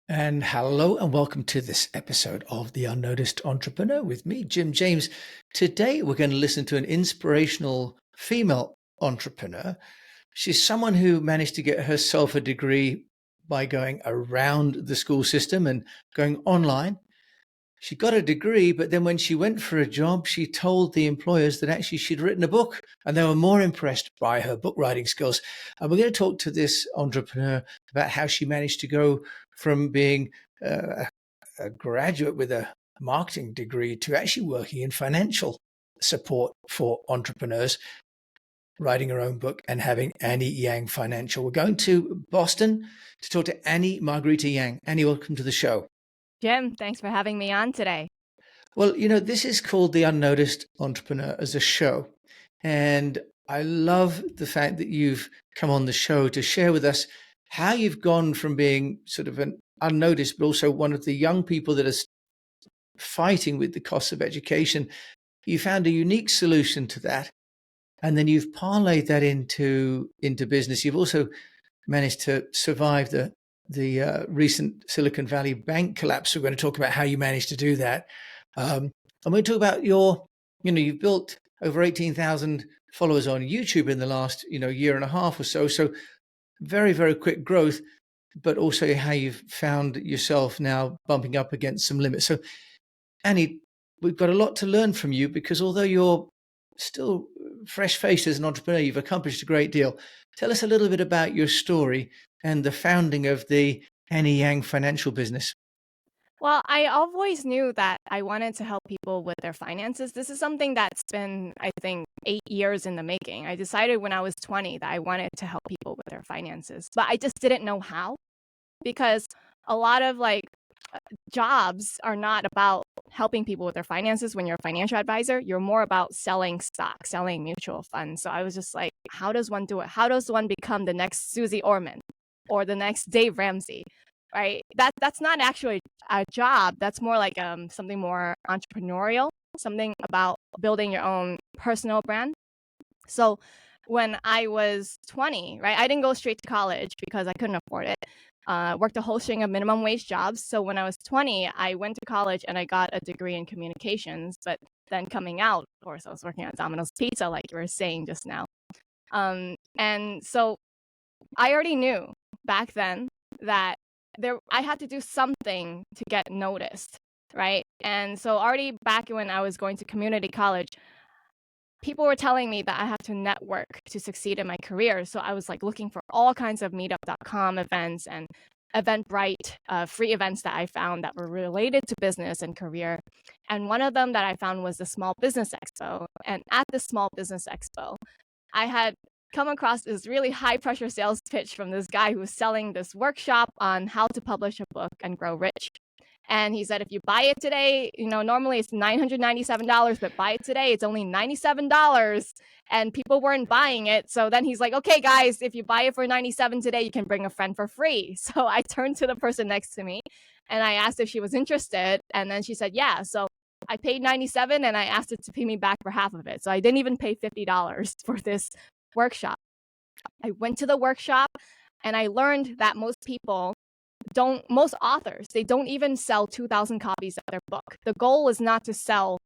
And hello and welcome to this episode of The Unnoticed Entrepreneur with me, Jim James. Today we're going to listen to an inspirational female entrepreneur. She's someone who managed to get herself a degree by going around the school system and going online. She got a degree, but then when she went for a job, she told the employers that actually she'd written a book and they were more impressed by her book writing skills. And we're going to talk to this entrepreneur about how she managed to go from being a graduate with a marketing degree to actually working in financial support for entrepreneurs, writing her own book and having Annie Yang Financial. We're going to Boston to talk to Annie Margarita Yang. Annie, welcome to the show. Jim, thanks for having me on today. Well, this is called The Unnoticed Entrepreneur as a show. And I love the fact that you've come on the show to share with us how you've gone from being sort of an unnoticed, but also one of the young people that is fighting with the cost of education. You found a unique solution to that. And then you've parlayed that into business. You've also managed to survive the recent Silicon Valley bank collapse. We're going to talk about how you managed to do that. And we talk about you've built over 18,000 followers on YouTube in the last, year and a half or so. So very, very quick growth, but also how you've found yourself now bumping up against some limits. So Annie, we've got a lot to learn from you because although you're still fresh faced as an entrepreneur, you've accomplished a great deal. Tell us a little bit about your story and the founding of the Annie Yang financial business. Well, I always knew that I wanted to help people with their finances. This is something that's been, I think, 8 years in the making. I decided when I was 20 that I wanted to help people with their finances, but I just didn't know how because a lot of jobs are not about helping people with their finances. When you're a financial advisor, you're more about selling stock, selling mutual funds. So I was just like, how does one do it? How does one become the next Susie Orman or the next Dave Ramsey? Right? That's not actually a job. That's more like something more entrepreneurial, something about building your own personal brand. So when I was 20, right, I didn't go straight to college because I couldn't afford it. Worked a whole string of minimum wage jobs. So when I was 20, I went to college and I got a degree in communications. But then coming out, of course, I was working at Domino's Pizza, like you were saying just now. And so I already knew back then that I had to do something to get noticed, right? And so already back when I was going to community college, people were telling me that I have to network to succeed in my career. So I was like looking for all kinds of meetup.com events and Eventbrite free events that I found that were related to business and career. And one of them that I found was the Small Business Expo. And at the Small Business Expo, I had come across this really high pressure sales pitch from this guy who was selling this workshop on how to publish a book and grow rich. And he said, if you buy it today, normally it's $997, but buy it today, it's only $97. And people weren't buying it. So then he's like, okay, guys, if you buy it for $97 today, you can bring a friend for free. So I turned to the person next to me and I asked if she was interested. And then she said, yeah. So I paid $97 and I asked her to pay me back for half of it. So I didn't even pay $50 for this workshop. I went to the workshop and I learned that most authors, they don't even sell 2,000 copies of their book. The goal is not to sell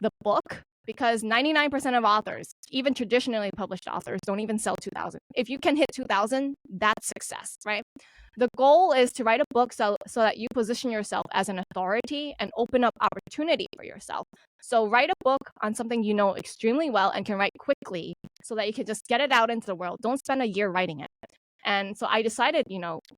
the book because 99% of authors, even traditionally published authors, don't even sell 2,000. If you can hit 2,000, that's success, right? The goal is to write a book so that you position yourself as an authority and open up opportunity for yourself. So write a book on something you know extremely well and can write quickly so that you can just get it out into the world. Don't spend a year writing it. And so I decided,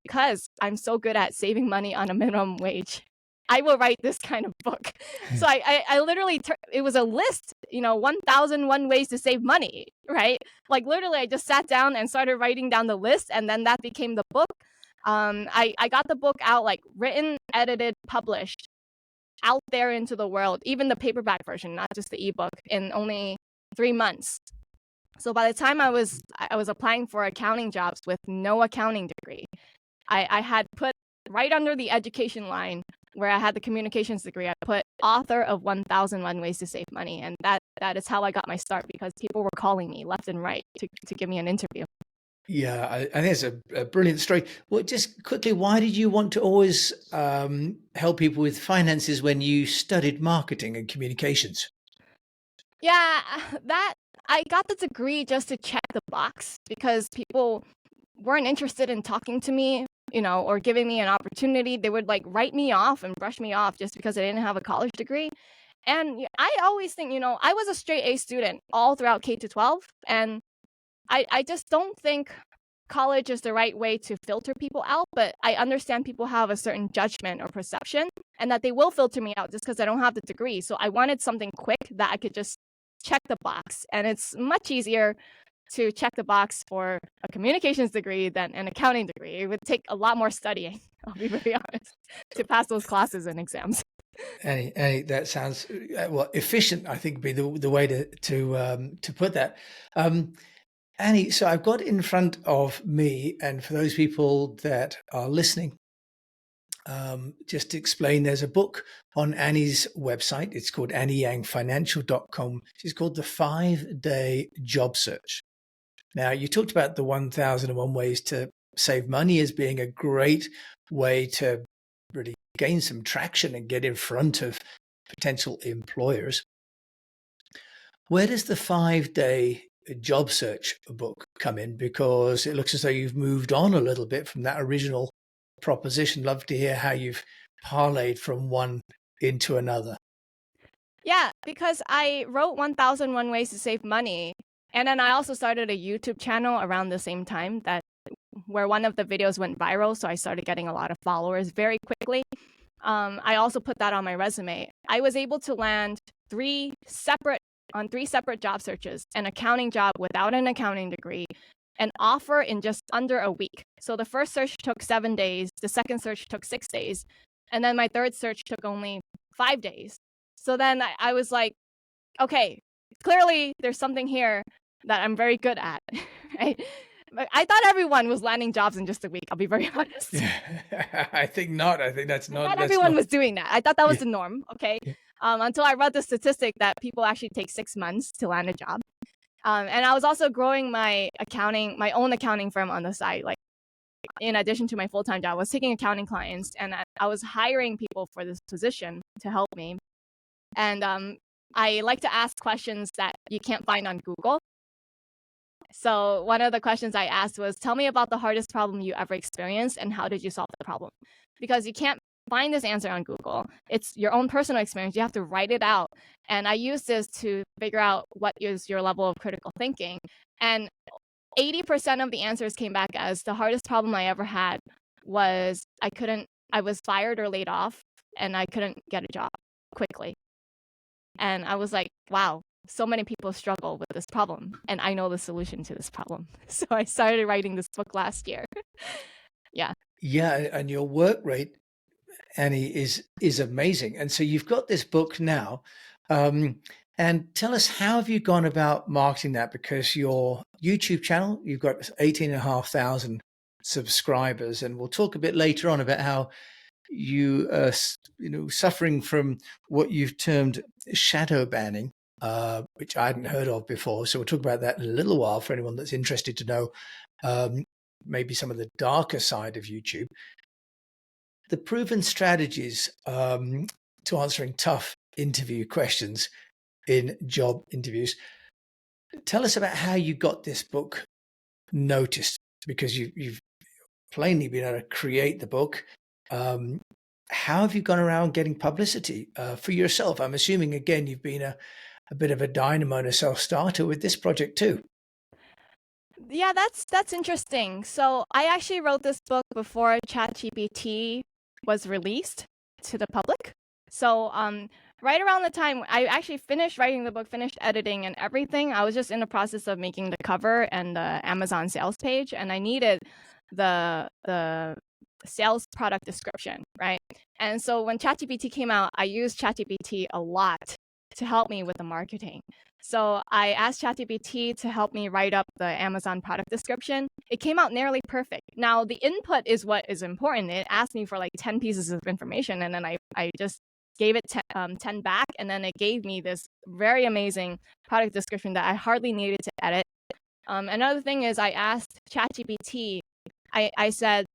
because I'm so good at saving money on a minimum wage, I will write this kind of book. So I literally, it was a list, 1,001 ways to save money, right? Like literally I just sat down and started writing down the list and then that became the book. I got the book out, like written, edited, published out there into the world, even the paperback version, not just the ebook, in only 3 months. So by the time I was applying for accounting jobs with no accounting degree, I had put right under the education line where I had the communications degree, I put author of 1,001 Ways to Save Money. And that is how I got my start because people were calling me left and right to give me an interview. Yeah, I think it's a brilliant story. Well, just quickly, why did you want to always help people with finances when you studied marketing and communications? Yeah, that I got the degree just to check the box because people weren't interested in talking to me, or giving me an opportunity. They would like write me off and brush me off just because I didn't have a college degree. And I always think, I was a straight A student all throughout K to 12. And I just don't think college is the right way to filter people out. But I understand people have a certain judgment or perception and that they will filter me out just because I don't have the degree. So I wanted something quick that I could just check the box. And it's much easier to check the box for a communications degree than an accounting degree. It would take a lot more studying, I'll be very honest, to pass those classes and exams. Any that sounds well efficient. I think would be the way to put that. Annie, so I've got in front of me, and for those people that are listening, just to explain, there's a book on Annie's website. It's called annieyangfinancial.com. She's called The 5-Day Job Search. Now, you talked about the 1001 ways to save money as being a great way to really gain some traction and get in front of potential employers. Where does the 5-day job search book come in? Because it looks as though you've moved on a little bit from that original proposition. Love to hear how you've parlayed from one into another. Yeah, because I wrote 1001 Ways to Save Money. And then I also started a YouTube channel around the same time where one of the videos went viral. So I started getting a lot of followers very quickly. I also put that on my resume. I was able to land three separate job searches, an accounting job without an accounting degree, an offer in just under a week. So the first search took 7 days, the second search took 6 days, and then my third search took only 5 days. So then I was like, okay, clearly there's something here that I'm very good at. Right? But I thought everyone was landing jobs in just a week. I'll be very honest. I think not. I think that's not. Not everyone was doing that. I thought that was Yeah. the norm. Okay, Yeah. until I read the statistic that people actually take 6 months to land a job. And I was also growing my own accounting firm on the side. Like in addition to my full-time job, I was taking accounting clients, and I was hiring people for this position to help me. And I like to ask questions that you can't find on Google. So one of the questions I asked was, tell me about the hardest problem you ever experienced and how did you solve the problem? Because you can't find this answer on Google. It's your own personal experience. You have to write it out. And I use this to figure out what is your level of critical thinking. And 80% of the answers came back as the hardest problem I ever had was I was fired or laid off and I couldn't get a job quickly. And I was like, wow, so many people struggle with this problem, and I know the solution to this problem. So I started writing this book last year. Yeah. Yeah, and your work rate, Annie, is amazing. And so you've got this book now. And tell us, how have you gone about marketing that? Because your YouTube channel, you've got 18,500 subscribers, and we'll talk a bit later on about how you are, suffering from what you've termed shadow banning, which I hadn't heard of before. So we'll talk about that in a little while for anyone that's interested to know maybe some of the darker side of YouTube. The proven strategies to answering tough interview questions in job interviews. Tell us about how you got this book noticed, because you've plainly been able to create the book. How have you gone around getting publicity for yourself? I'm assuming, again, you've been a bit of a dynamo and a self-starter with this project too. Yeah, that's interesting. So I actually wrote this book before ChatGPT was released to the public. So right around the time I actually finished writing the book, finished editing and everything, I was just in the process of making the cover and the Amazon sales page, and I needed the sales product description, right? And so when ChatGPT came out, I used ChatGPT a lot to help me with the marketing. So I asked ChatGPT to help me write up the Amazon product description. It came out nearly perfect. Now, the input is what is important. It asked me for like 10 pieces of information, and then I just gave it 10 back, and then it gave me this very amazing product description that I hardly needed to edit. Another thing is I asked ChatGPT, I said,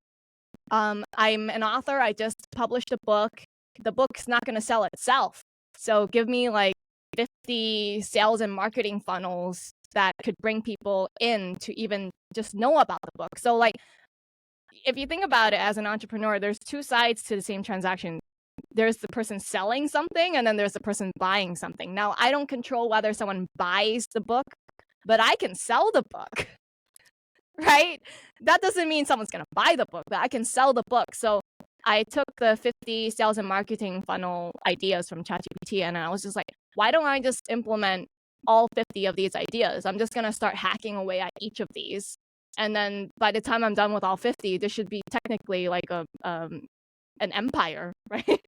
I'm an author. I just published a book. The book's not going to sell itself. So give me like 50 sales and marketing funnels that could bring people in to even just know about the book. So like, if you think about it as an entrepreneur, there's two sides to the same transaction. There's the person selling something, and then there's the person buying something. Now, I don't control whether someone buys the book, but I can sell the book, right? That doesn't mean someone's going to buy the book, but I can sell the book. So I took the 50 sales and marketing funnel ideas from ChatGPT, and I was just like, why don't I just implement all 50 of these ideas? I'm just going to start hacking away at each of these. And then by the time I'm done with all 50, this should be technically like an empire, right?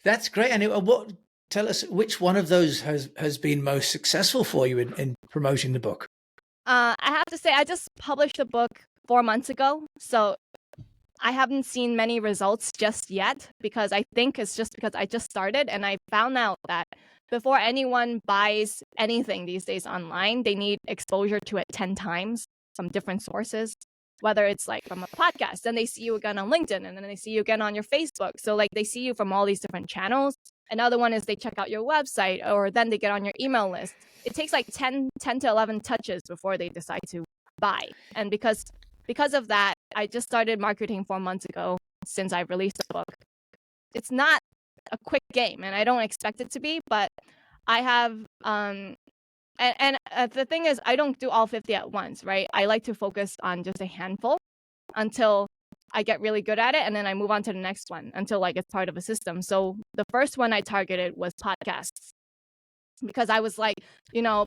That's great. And tell us which one of those has been most successful for you in promoting the book? I have to say, I just published a book 4 months ago, so I haven't seen many results just yet, because I think it's just because I just started, and I found out that before anyone buys anything these days online, they need exposure to it 10 times from different sources, whether it's like from a podcast, then they see you again on LinkedIn, and then they see you again on your Facebook. So like they see you from all these different channels. Another one is they check out your website, or then they get on your email list. It takes like 10 to 11 touches before they decide to buy. And because of that, I just started marketing 4 months ago since I released the book. It's not a quick game, and I don't expect it to be, but I have the thing is, I don't do all 50 at once, right? I like to focus on just a handful until I get really good at it, and then I move on to the next one until like it's part of a system. So the first one I targeted was podcasts, because I was like,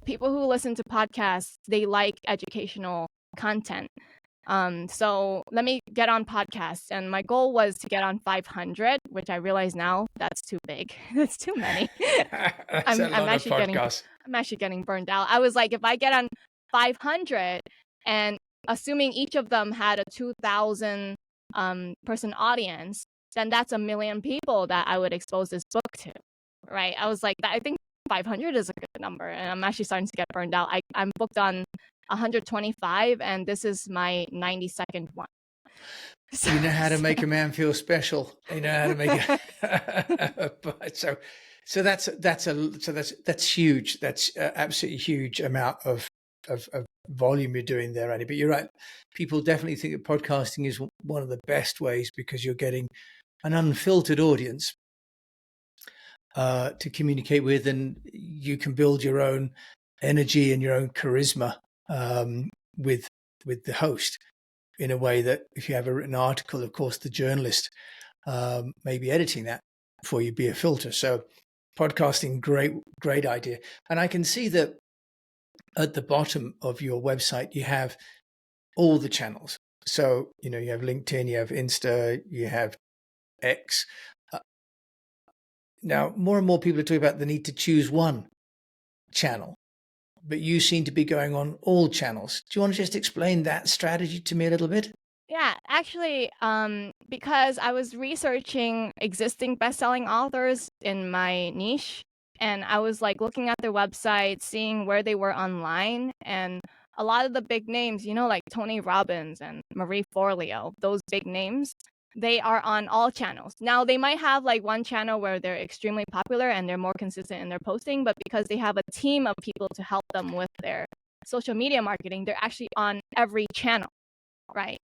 people who listen to podcasts, they like educational content. So let me get on podcasts, and my goal was to get on 500, which I realize now that's too big. That's too many. That's a lot of podcasts. I'm actually getting burned out. I was like, if I get on 500, and assuming each of them had a 2,000 person audience, then that's 1 million people that I would expose this book to, right? I was like, I think 500 is a good number, and I'm actually starting to get burned out. I'm booked on 125, and this is my 92nd one. So, you know how to make a man feel special. You know how to make it. So that's huge. That's absolutely huge amount of volume you're doing there, Annie. But you're right. People definitely think that podcasting is one of the best ways, because you're getting an unfiltered audience to communicate with, and you can build your own energy and your own charisma with the host, in a way that if you have a written article, of course, the journalist may be editing that for you, be a filter. So podcasting, great idea. And I can see that at the bottom of your website, you have all the channels. So, you have LinkedIn, you have Insta, you have X. Now, more and more people are talking about the need to choose one channel, but you seem to be going on all channels. Do you want to just explain that strategy to me a little bit? Yeah, actually, because I was researching existing best-selling authors in my niche, and I was like looking at their website, seeing where they were online, and a lot of the big names, like Tony Robbins and Marie Forleo, those big names, they are on all channels. Now, they might have like one channel where they're extremely popular and they're more consistent in their posting, but because they have a team of people to help them with their social media marketing, they're actually on every channel, right?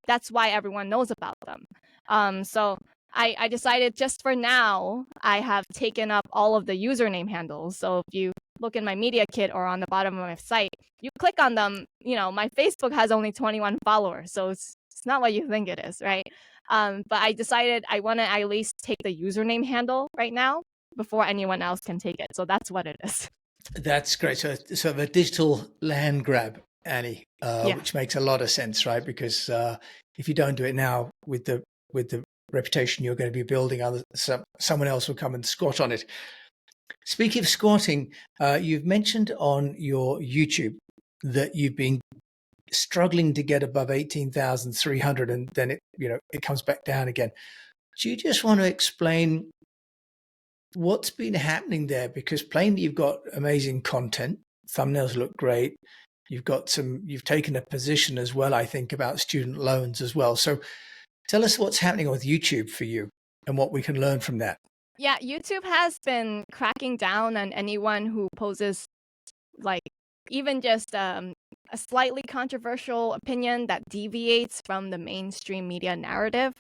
That's why everyone knows about them. So I decided, just for now, I have taken up all of the username handles. So if you look in my media kit or on the bottom of my site, you click on them, my Facebook has only 21 followers. So it's not what you think it is, right? But I decided I want to at least take the username handle right now before anyone else can take it. So that's what it is. That's great. So the digital land grab, Annie, Yeah. which makes a lot of sense, right? Because if you don't do it now, with the reputation you're going to be building, someone else will come and squat on it. Speaking of squatting, you've mentioned on your YouTube that you've been struggling to get above 18,300, and then it comes back down again. Do you just want to explain what's been happening there? Because plainly you've got amazing content, thumbnails look great. You've taken a position as well, I think, about student loans as well. So tell us what's happening with YouTube for you and what we can learn from that. Yeah, YouTube has been cracking down on anyone who poses like even just a slightly controversial opinion that deviates from the mainstream media narrative.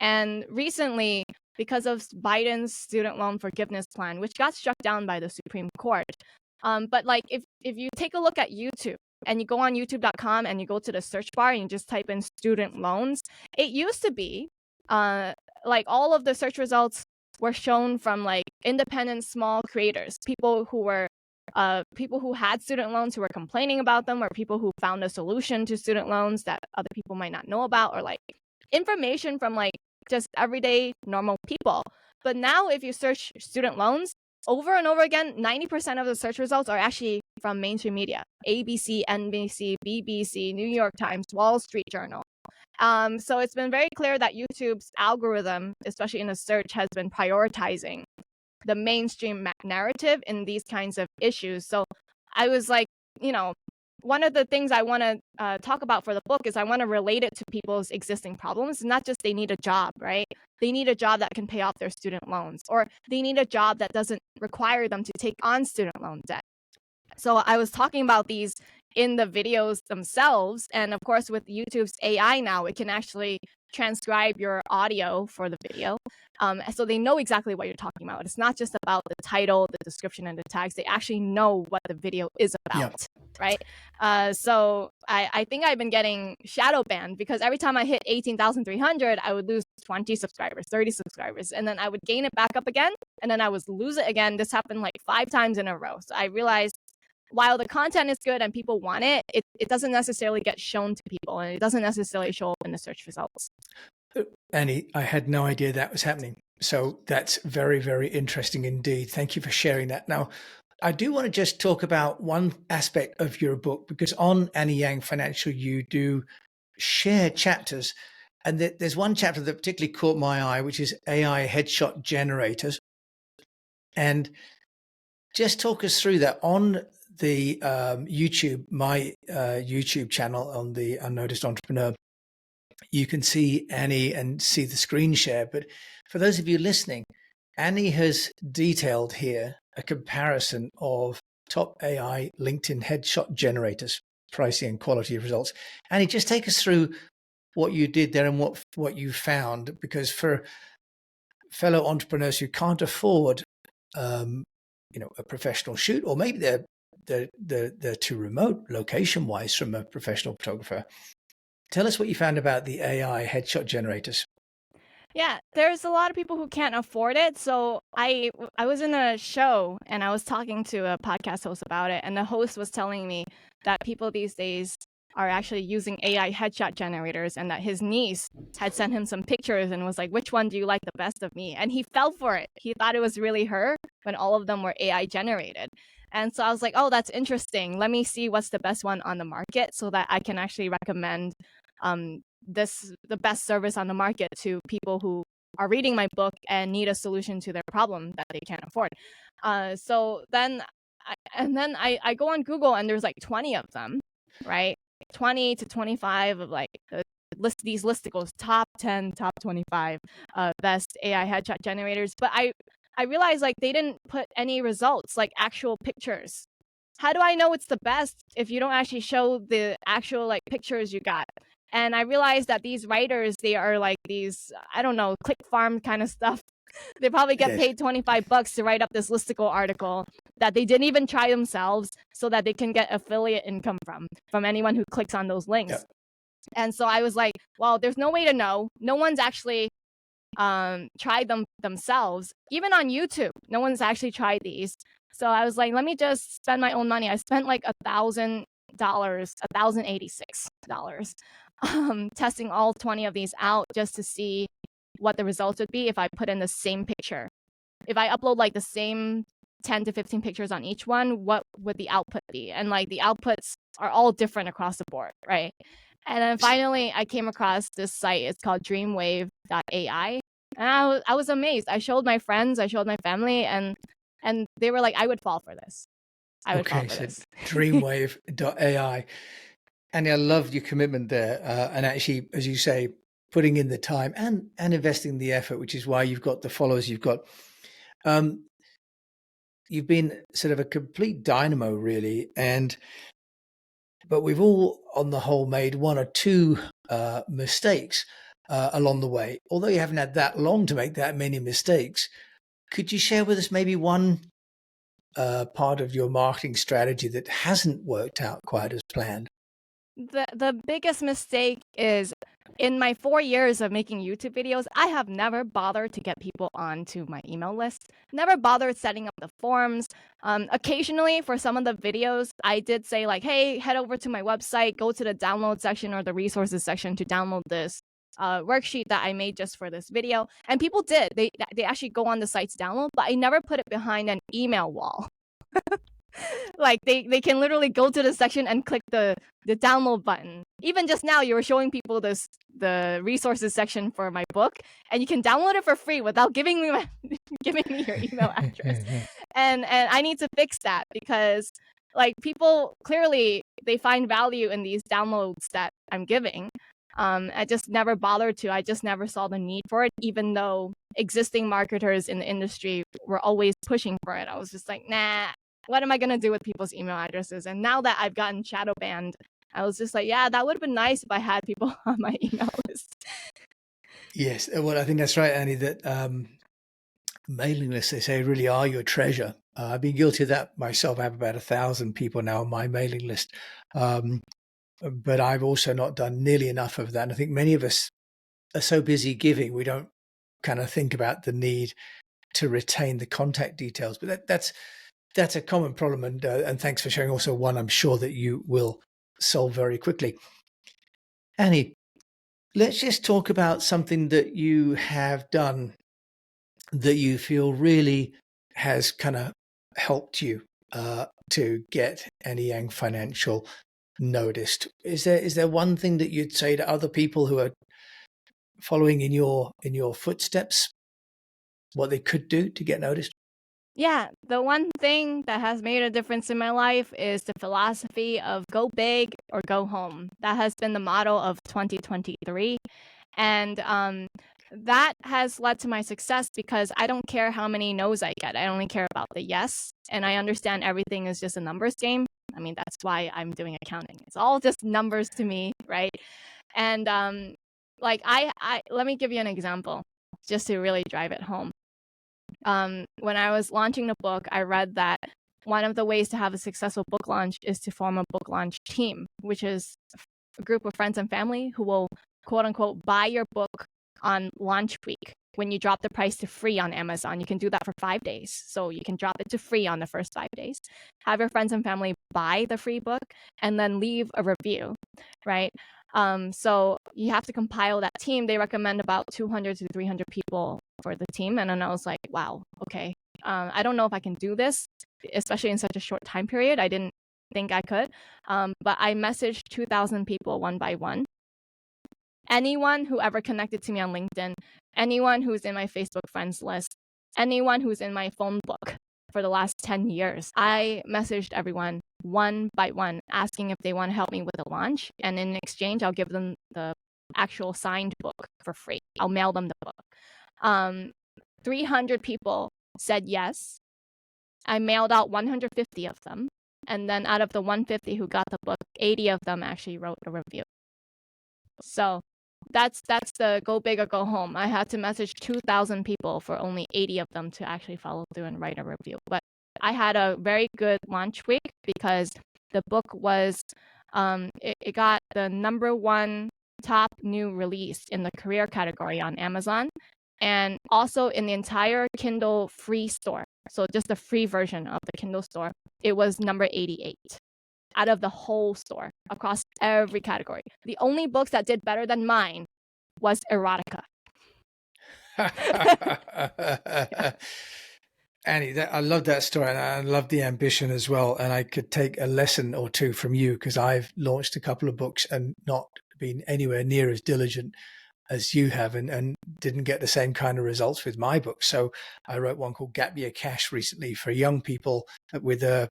And recently, because of Biden's student loan forgiveness plan, which got struck down by the Supreme Court, but like if you take a look at YouTube and you go on youtube.com and you go to the search bar and you just type in student loans, it used to be like all of the search results were shown from like independent small creators, people who had student loans who were complaining about them, or people who found a solution to student loans that other people might not know about, or like information from like just everyday normal people. But now if you search student loans over and over again, 90% of the search results are actually from mainstream media: ABC, NBC, BBC, New York Times, Wall Street Journal. So it's been very clear that YouTube's algorithm, especially in the search, has been prioritizing the mainstream narrative in these kinds of issues. So I was like, one of the things I want to talk about for the book is I want to relate it to people's existing problems. Not just they need a job, right? They need a job that can pay off their student loans, or they need a job that doesn't require them to take on student loan debt. So I was talking about these in the videos themselves. And of course, with YouTube's AI now, it can actually transcribe your audio for the video. So they know exactly what you're talking about. It's not just about the title, the description, and the tags. They actually know what the video is about, right? So I think I've been getting shadow banned because every time I hit 18,300, I would lose 20 subscribers, 30 subscribers, and then I would gain it back up again, and then I would lose it again. This happened like 5 times in a row. So I realized while the content is good and people want it, it doesn't necessarily get shown to people, and it doesn't necessarily show up in the search results. Annie, I had no idea that was happening. So that's very, very interesting indeed. Thank you for sharing that. Now, I do want to just talk about one aspect of your book, because on Annie Yang Financial, you do share chapters. And there's one chapter that particularly caught my eye, which is AI headshot generators. And just talk us through that. On the YouTube, my YouTube channel on the UnNoticed Entrepreneur, you can see Annie and see the screen share. But for those of you listening, Annie has detailed here a comparison of top AI LinkedIn headshot generators, pricing and quality of results. Annie, just take us through what you did there and what you found, because for fellow entrepreneurs who can't afford a professional shoot, or maybe they're too remote location wise from a professional photographer. Tell us what you found about the AI headshot generators. Yeah, there's a lot of people who can't afford it. So I was in a show and I was talking to a podcast host about it, and the host was telling me that people these days are actually using AI headshot generators, and that his niece had sent him some pictures and was like, "Which one do you like the best of me?" And he fell for it. He thought it was really her when all of them were AI generated. And so I was like, "Oh, that's interesting. Let me see what's the best one on the market so that I can actually recommend the best service on the market to people who are reading my book and need a solution to their problem that they can't afford." So then I go on Google and there's like 20 of them, right? 20 to 25 of like these listicles, top 10, top 25 best AI headshot generators. But I realized like they didn't put any results, like actual pictures. How do I know it's the best if you don't actually show the actual like pictures you got? And I realized that these writers, they are like these, I don't know, click farm kind of stuff. They probably get paid $25 to write up this listicle article that they didn't even try themselves, so that they can get affiliate income from anyone who clicks on those links. Yep. And so I was like, well, there's no way to know. No one's actually tried them themselves. Even on YouTube, no one's actually tried these. So I was like, let me just spend my own money. I spent like $1,086, testing all 20 of these out just to see what the results would be if I put in the same picture. If I upload like the same 10 to 15 pictures on each one, what would the output be? And like the outputs are all different across the board, right? And then finally, I came across this site. It's called dreamwave.ai. And I was amazed. I showed my friends, I showed my family, and they were like, I would fall for this. I would fall Okay, for so this. dreamwave.ai. And I loved your commitment there. And actually, as you say, putting in the time and investing the effort, which is why you've got the followers you've got. Um, you've been sort of a complete dynamo, really. But we've all, on the whole, made one or two mistakes along the way. Although you haven't had that long to make that many mistakes, could you share with us maybe one part of your marketing strategy that hasn't worked out quite as planned? The biggest mistake is in my 4 years of making YouTube videos, I have never bothered to get people onto my email list. Never bothered setting up the forms. Occasionally, for some of the videos, I did say like, "Hey, head over to my website, go to the download section or the resources section to download this worksheet that I made just for this video." And people did. They actually go on the site to download, but I never put it behind an email wall. Like they can literally go to the section and click the download button. Even just now, you were showing people the resources section for my book, and you can download it for free without giving me giving me your email address. And I need to fix that because like people clearly they find value in these downloads that I'm giving. I just never bothered to. I just never saw the need for it, even though existing marketers in the industry were always pushing for it. I was just like, nah, what am I going to do with people's email addresses? And now that I've gotten shadow banned, I was just like, yeah, that would have been nice if I had people on my email list. Yes, well, I think that's right, Annie, that mailing lists, they say, really are your treasure. I've been guilty of that myself. I have about 1,000 people now on my mailing list. But I've also not done nearly enough of that. And I think many of us are so busy giving, we don't kind of think about the need to retain the contact details. But that's a common problem. And thanks for sharing also one I'm sure that you will solve very quickly. Annie, let's just talk about something that you have done that you feel really has kind of helped you to get Annie Yang Financial noticed. Is there one thing that you'd say to other people who are following in your footsteps, what they could do to get noticed? Yeah, the one thing that has made a difference in my life is the philosophy of go big or go home. That has been the motto of 2023. And that has led to my success because I don't care how many no's I get. I only care about the yes. And I understand everything is just a numbers game. I mean, that's why I'm doing accounting. It's all just numbers to me, right? And like I let me give you an example just to really drive it home. When I was launching the book, I read that one of the ways to have a successful book launch is to form a book launch team, which is a group of friends and family who will quote unquote buy your book on launch week. When you drop the price to free on Amazon, you can do that for 5 days. So you can drop it to free on the first 5 days. Have your friends and family buy the free book and then leave a review, right? So you have to compile that team. They recommend about 200 to 300 people for the team. And then I was like, wow, okay. I don't know if I can do this, especially in such a short time period. I didn't think I could. But I messaged 2,000 people one by one. Anyone who ever connected to me on LinkedIn, anyone who's in my Facebook friends list, anyone who's in my phone book for the last 10 years, I messaged everyone one by one, asking if they want to help me with a launch. And in exchange, I'll give them the actual signed book for free. I'll mail them the book. 300 people said yes. I mailed out 150 of them. And then out of the 150 who got the book, 80 of them actually wrote a review. So that's the go big or go home. I had to message 2,000 people for only 80 of them to actually follow through and write a review. But I had a very good launch week because the book was, it got the #1 top new release in the career category on Amazon, and also in the entire Kindle free store. So just the free version of the Kindle store, it was number 88 out of the whole store across every category. The only books that did better than mine was erotica. Annie, I love that story, and I love the ambition as well. And I could take a lesson or two from you because I've launched a couple of books and not been anywhere near as diligent as you have, and didn't get the same kind of results with my book. So I wrote one called Gap Year Cash recently for young people with a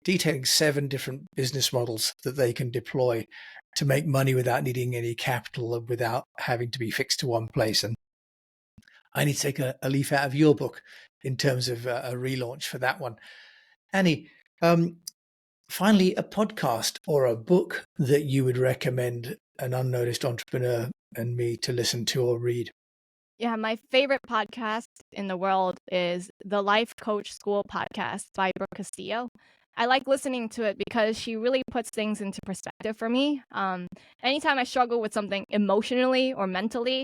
detailing 7 different business models that they can deploy to make money without needing any capital and without having to be fixed to one place. And I need to take a leaf out of your book in terms of a relaunch for that one. Annie, finally, a podcast or a book that you would recommend an unnoticed entrepreneur and me to listen to or read? Yeah, my favorite podcast in the world is the Life Coach School podcast by Brooke Castillo. I like listening to it because she really puts things into perspective for me. Anytime I struggle with something emotionally or mentally,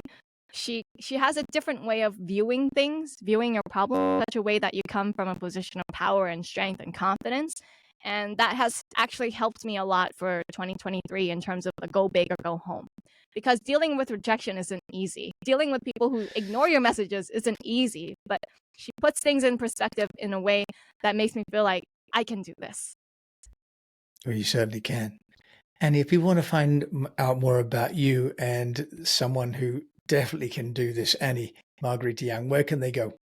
she has a different way of viewing things, viewing your problem in such a way that you come from a position of power and strength and confidence. And that has actually helped me a lot for 2023 in terms of a go big or go home. Because dealing with rejection isn't easy. Dealing with people who ignore your messages isn't easy, but she puts things in perspective in a way that makes me feel like I can do this. Well, you certainly can. And if you want to find out more about you and someone who definitely can do this, Annie Marguerite Yang, where can they go?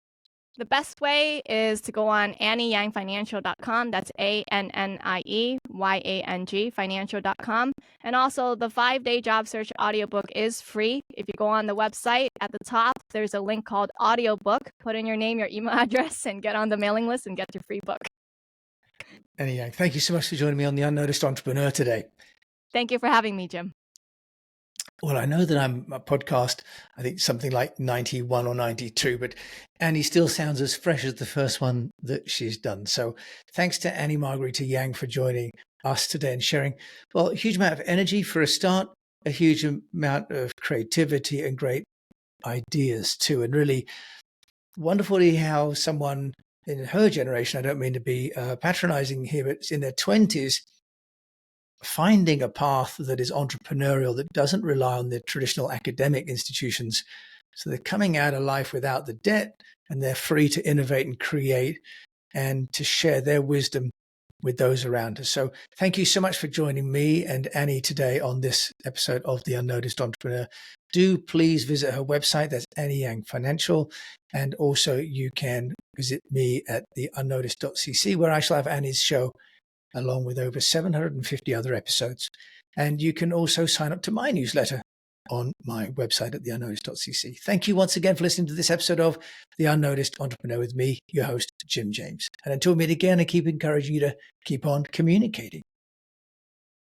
The best way is to go on AnnieYangFinancial.com. That's ANNIEYANG financial.com. And also, the 5-day job search audiobook is free. If you go on the website at the top, there's a link called audiobook. Put in your name, your email address, and get on the mailing list and get your free book. Annie Yang, thank you so much for joining me on The Unnoticed Entrepreneur today. Thank you for having me, Jim. Well, I know that I'm a podcast, I think something like 91 or 92, but Annie still sounds as fresh as the first one that she's done. So thanks to Annie Marguerite Yang for joining us today and sharing, well, a huge amount of energy for a start, a huge amount of creativity and great ideas too. And really wonderfully how someone in her generation, I don't mean to be patronizing here, but it's in their 20s, finding a path that is entrepreneurial, that doesn't rely on the traditional academic institutions. So they're coming out of life without the debt, and they're free to innovate and create and to share their wisdom with those around us. So thank you so much for joining me and Annie today on this episode of The Unnoticed Entrepreneur. Do please visit her website. That's Annie Yang Financial. And also you can visit me at theunnoticed.cc, where I shall have Annie's show along with over 750 other episodes. And you can also sign up to my newsletter on my website at theunnoticed.cc. Thank you once again for listening to this episode of The Unnoticed Entrepreneur with me, your host, Jim James. And until we meet again, I keep encouraging you to keep on communicating.